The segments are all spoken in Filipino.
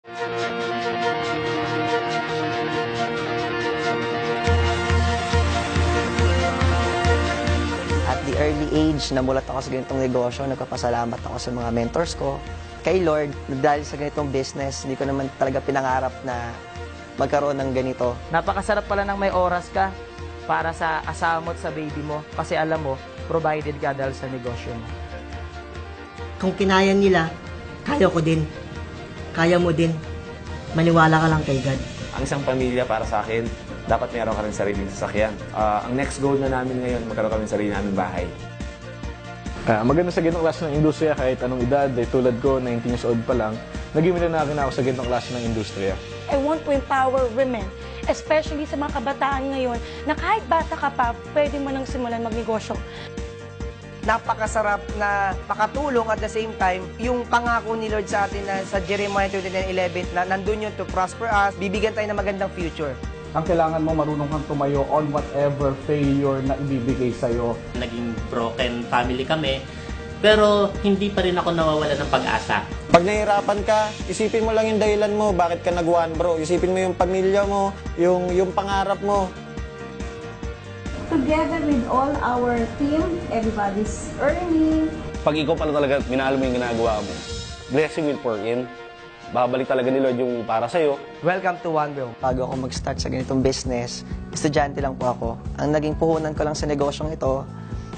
At the early age, namulat ako sa ganitong negosyo, nagpapasalamat ako sa mga mentors ko. Kay Lord, dahil sa ganitong business, hindi ko naman talaga pinangarap na magkaroon ng ganito. Napakasarap pala ng may oras ka para sa asawa mo at sa baby mo kasi alam mo, provided ka dahil sa negosyo mo. Kung kinaya nila, kaya ko din. Kaya mo din. Maniwala ka lang kay God. Ang isang pamilya para sa akin, dapat meron ka rin sariling sasakyan. Ang next goal na namin ngayon, magkaroon kami sarili namin bahay. Maganda sa ganitong klase ng industriya kahit anong edad, tulad ko, 19 years old pa lang, naging milyonario na ako sa ganitong klase ng industriya. I want to empower women, especially sa mga kabataan ngayon, na kahit bata ka pa, pwede mo nang simulan magnegosyo. Napakasarap na makatulong at the same time, yung pangako ni Lord sa atin na sa Jeremiah 29:11 na nandun yun to prosper us, bibigyan tayo ng magandang future. Ang kailangan mo marunong kang tumayo on whatever failure na ibibigay sa'yo. Naging broken family kami, pero hindi pa rin ako nawawala ng pag-asa. Pag nahihirapan ka, isipin mo lang yung dahilan mo, bakit ka nag-one bro. Isipin mo yung pamilya mo, yung pangarap mo. Together with all our team, everybody's earning. Pag ikaw pala talaga minahal mo yung ginagawa mo, blessing will pour in. Babalik talaga ni Lord yung para sa'yo. Welcome to One Bro. Bago ako mag-start sa ganitong business, estudyante lang po ako. Ang naging puhunan ko lang sa negosyong ito,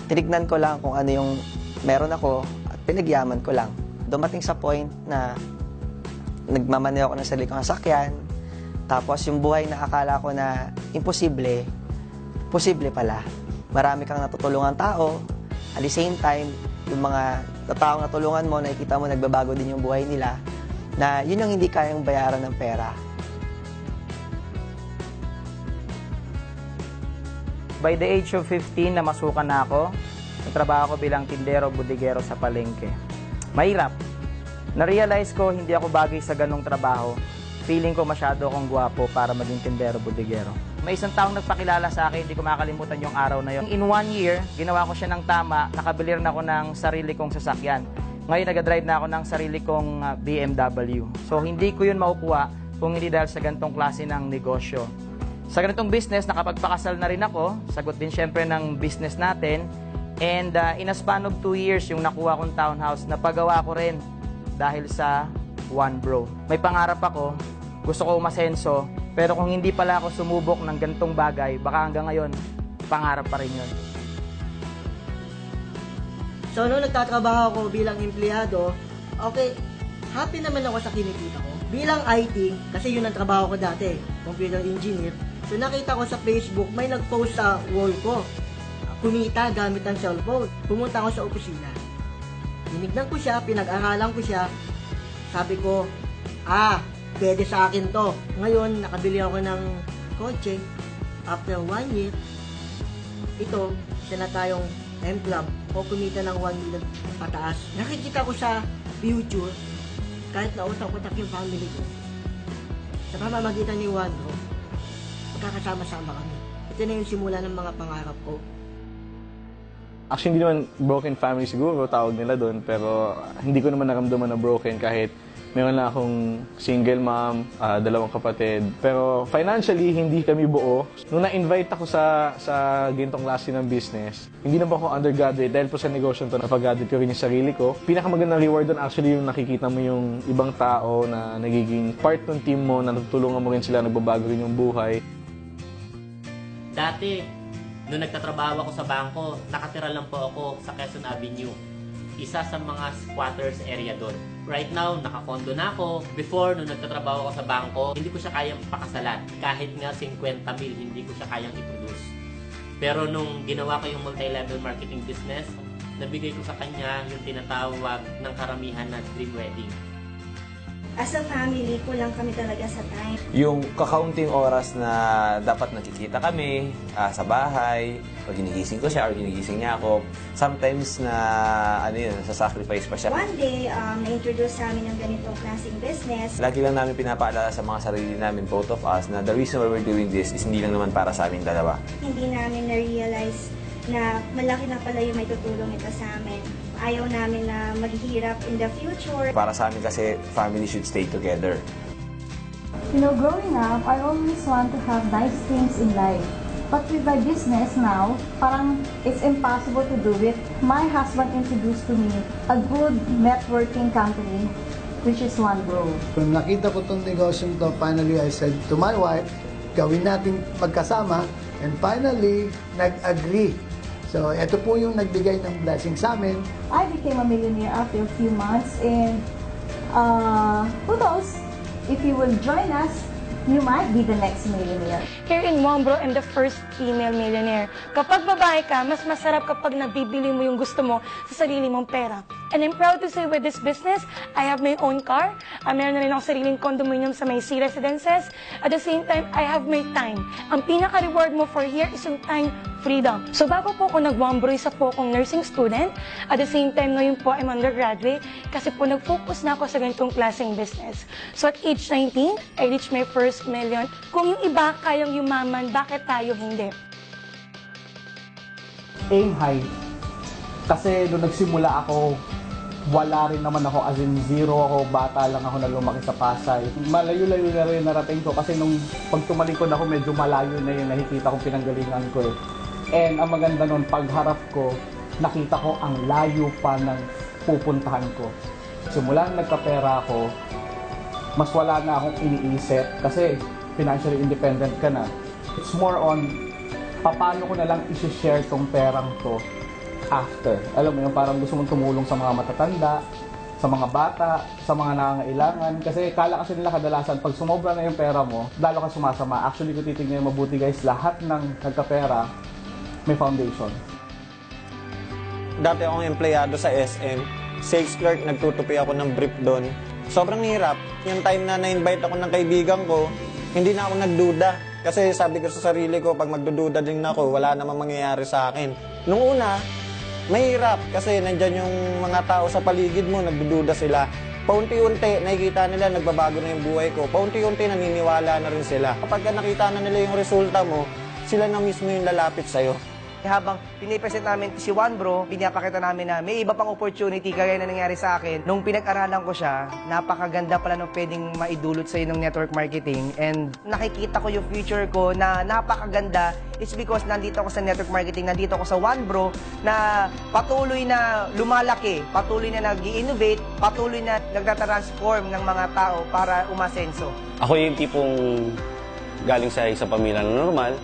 tinignan ko lang kung ano yung meron ako at pinagyaman ko lang. Dumating sa point na nagmamaneho ako ng sarili kong sasakyan, tapos yung buhay na akala ko na imposible, posible pala. Marami kang natutulungan tao, at the same time, yung mga taong natulungan mo, nakikita mo nagbabago din yung buhay nila, na yun ang hindi kayang bayaran ng pera. By the age of 15, namasukan na ako. Nagtrabaho ko bilang tindero, budigero sa palengke. Mahirap. Na-realize ko, hindi ako bagay sa ganong trabaho. Feeling ko masyado akong gwapo para maging tindero, budigero. May isang taong nagpakilala sa akin, hindi ko makakalimutan yung araw na yun. In 1 year, ginawa ko siya ng tama, nakabili rin ako ng sarili kong sasakyan. Ngayon, nag-drive na ako ng sarili kong BMW. So, hindi ko yun makukuha kung hindi dahil sa ganitong klase ng negosyo. Sa ganitong business, nakapagpakasal na rin ako. Sagot din syempre ng business natin. And in a span of 2 years, yung nakuha kong townhouse, napagawa ko rin dahil sa One Bro. May pangarap ako, gusto ko umasenso, pero kung hindi pala ako sumubok ng ganitong bagay, baka hanggang ngayon, pangarap pa rin yun. So, nung nagtatrabaho ako bilang empleyado, okay, happy naman ako sa kinikita ko. Bilang IT, kasi yun ang trabaho ko dati, computer engineer, so nakita ko sa Facebook, may nag-post sa wall ko. Kumita gamit ang cellphone. Pumunta ako sa opisina. Tinignan ko siya, pinag-aralan ko siya. Sabi ko, pwede sa akin to. Ngayon, nakabili ako ng kotse. After 1 year, ito, isa na tayong M-Club o kumita ng 1 million pataas. Nakikita ko sa future, kahit nautak-utak yung family ko, sa pamamagitan ni One Bro, magkakasama-sama kami. Ito na yung simula ng mga pangarap ko. Actually, hindi naman broken family siguro, tawag nila doon, pero hindi ko naman naramdaman na broken kahit meron lang akong single mom, 2 kapatid. Pero financially, hindi kami buo. Nung na-invite ako sa ganitong klase ng business, hindi na ba ako undergraduate dahil po sa negosyo ito, napag-graduate ko rin yung sarili ko. Pinakamagandang reward doon actually yung nakikita mo yung ibang tao na nagiging part ng team mo, na natutulungan mo rin sila, nagbabago rin yung buhay. Dati, nung nagtatrabaho ako sa bangko, nakatira lang po ako sa Quezon Avenue. Isa sa mga squatters area doon. Right now, nakakondo na ako. Before, nung nagtatrabaho ako sa bangko, hindi ko siya kayang pakasalan. Kahit nga 50,000, hindi ko siya kayang i-produce. Pero nung ginawa ko yung multi-level marketing business, nabigay ko sa kanya yung tinatawag ng karamihan na dream wedding. As a family, kulang kami talaga sa time. Yung kakaunting oras na dapat nakikita kami sa bahay, pag ginigising ko siya or ginigising niya ako, sometimes na sasacrifice pa siya. One day, na-introduce sa amin ng ganitong klaseng business. Lagi lang namin pinapaalala sa mga sarili namin, both of us, na the reason why we're doing this is hindi lang naman para sa aming dalawa. Hindi namin na-realize na malaki na pala yung may tutulong ito sa amin. Ayaw namin na maghihirap in the future. Para sa amin kasi, family should stay together. You know, growing up, I always want to have nice things in life. But with my business now, parang it's impossible to do it. My husband introduced to me a good networking company, which is OneBro. Kung nakita ko itong negosyong to, finally I said to my wife, gawin natin magkasama, and finally, nag-agree. So, ito po yung nagbigay ng blessing sa amin. I became a millionaire after a few months, and who knows, if you will join us, you might be the next millionaire. Here in OneBro, I'm the first female millionaire. Kapag babae ka, mas masarap kapag nabibili mo yung gusto mo sa sarili mong pera. And I'm proud to say with this business, I have my own car. Meron na rin akong sariling condominium sa my C residences. At the same time, I have my time. Ang pinaka-reward mo for here is yung time freedom. So bago po ako nag-OneBro, isa po akong nursing student. At the same time, ngayon po I'm undergraduate kasi po nag-focus na ako sa ganitong klaseng business. So at age 19, I reached my first million. Kung yung iba kayang yumaman, bakit tayo hindi? Aim high. Kasi nung nagsimula ako, wala rin naman ako, as in zero ako, bata lang ako na lumaki sa Pasay. Malayo-layo na rin narating ko kasi nung pag tumalikod ako, medyo malayo na yung nakikita kong pinanggalingan ko eh. And ang maganda nun, pagharap ko, nakita ko ang layo pa ng pupuntahan ko. Simula nung nagkapera ako, mas wala na akong iniisip kasi financially independent ka na. It's more on, paano ko na lang isi-share tong perang to after. Alam mo yun, parang gusto mong tumulong sa mga matatanda, sa mga bata, sa mga nangangailangan. Kasi kala kasi nila kadalasan, pag sumobra na yung pera mo, lalo ka sumasama. Actually, kung titignan yung mabuti guys, lahat ng nagkapera, may foundation. Dati akong empleyado sa SM. Sales clerk, nagtutupi ako ng brief doon. Sobrang hirap. Yung time na na-invite ako ng kaibigan ko, hindi na ako nagduda. Kasi sabi ko sa sarili ko, pag magdududa din ako, wala namang mangyayari sa akin. Nung una, mahirap kasi nandyan yung mga tao sa paligid mo, nagdududa sila. Paunti-unti, nakikita nila, nagbabago na yung buhay ko. Paunti-unti, naniniwala na rin sila. Kapag nakita na nila yung resulta mo, sila na mismo yung lalapit sa'yo. Habang pinipresent namin si OneBro, pinapakita namin na may iba pang opportunity kagaya na nangyari sa akin. Nung pinag-aralan ko siya, napakaganda pala nung pwedeng maidulot sa'yo ng network marketing. And nakikita ko yung future ko na napakaganda. It's because nandito ako sa network marketing, nandito ako sa OneBro na patuloy na lumalaki, patuloy na nag-i-innovate, patuloy na nagtatransform ng mga tao para umasenso. Ako yung tipong galing sa isang pamilya na normal.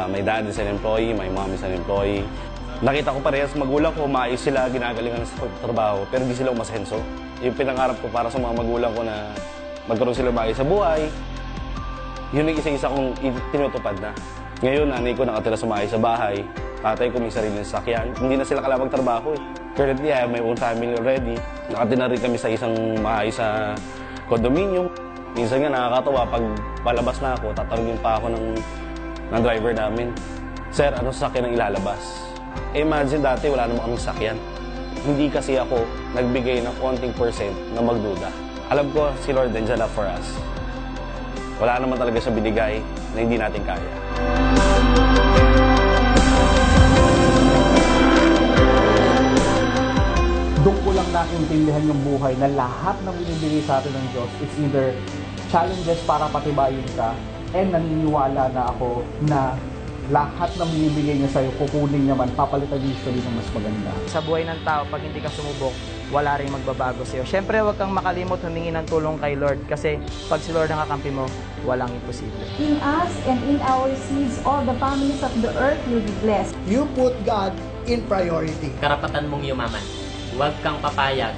My dad is an employee, my mom is an employee. Nakita ko parehas magulang ko, maayos sila, ginagalingan sa trabaho, pero hindi sila umasenso. Yung pinangarap ko para sa mga magulang ko na magkaroon sila maayos sa buhay, yun yung isa-isa kong tinutupad na. Ngayon, nanay ko nakatira sa maayos sa bahay, tatay ko may sariling sasakyan, hindi na sila kailangan magtrabaho eh. Currently, I have my own family already. Nakatira rin kami sa isang maayos sa condominium. Minsan nga nakakatawa, pag palabas na ako, tatanungin pa ako ng driver namin, "Sir, ano sasakyan ang ilalabas?" Imagine dati wala namang aming sasakyan. Hindi kasi ako nagbigay ng konting percent na magduda. Alam ko si Lord nandiyan na for us. Wala naman talaga siya binigay na hindi natin kaya. Doon ko lang naintindihan yung buhay na lahat ng binibigay sa atin ng Diyos is either challenges para patibayin ka, and naniniwala na ako na lahat ng binibigay niya sa'yo, kukunin niya man, papalitan usually ng mas maganda. Sa buhay ng tao, pag hindi ka sumubok, wala rin magbabago sa'yo. Siyempre, huwag kang makalimot humingi ng tulong kay Lord kasi pag si Lord ang kakampi mo, walang imposible. In us and in our seeds, all the families of the earth will be blessed. You put God in priority. Karapatan mong yumaman. Huwag kang papayag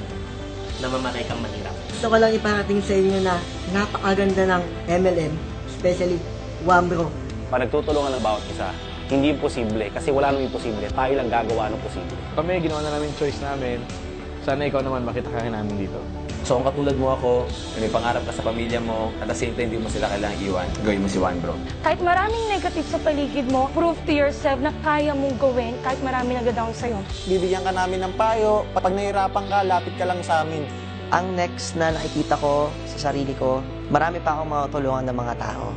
na mamatay kang mahirap. Gusto ko lang iparating sa inyo na napakaganda ng MLM, especially OneBro. Pag nagtutulungan ng bawat isa, hindi imposible kasi wala nang imposible. Tayo lang gagawa ng posible. Kami, ginawa na namin choice namin. Sana ikaw naman makita ka namin dito. So kung katulad mo ako, may pangarap ka sa pamilya mo, at the same time, hindi mo sila kailangang iwan, gawin mo si OneBro. Kahit maraming negative sa paligid mo, prove to yourself na kaya mong gawin kahit maraming nag-down sa'yo. Bibigyan ka namin ng payo. Pag nahihirapan ka, lapit ka lang sa amin. Ang next na nakikita ko sa sarili ko, marami pa akong matulungan ng mga tao.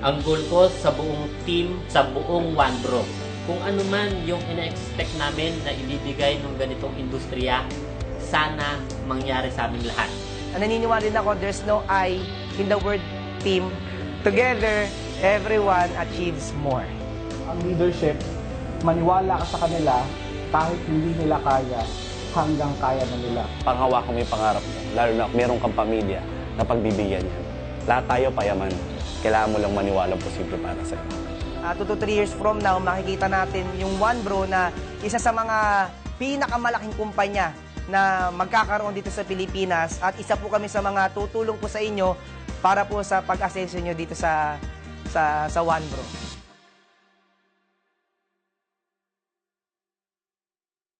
Ang goal ko sa buong team, sa buong OneBro, kung ano man yung ina-expect namin na ibibigay ng ganitong industriya, sana mangyari sa aming lahat. Naniniwala din ako, there's no I in the word team. Together, everyone achieves more. Ang leadership, maniwala ka sa kanila kahit hindi nila kaya, hanggang kaya na nila. Panghawakan mo yung pangarap mo, lalo na meron kang pamilya na pagbibigyan yan. Lahat tayo payaman. Kailangan mo lang maniwala posible para sa'yo. 2 to 3 years from now, makikita natin yung One Bro na isa sa mga pinakamalaking kumpanya na magkakaroon dito sa Pilipinas at isa po kami sa mga tutulong po sa inyo para po sa pag-asenso nyo dito sa One Bro.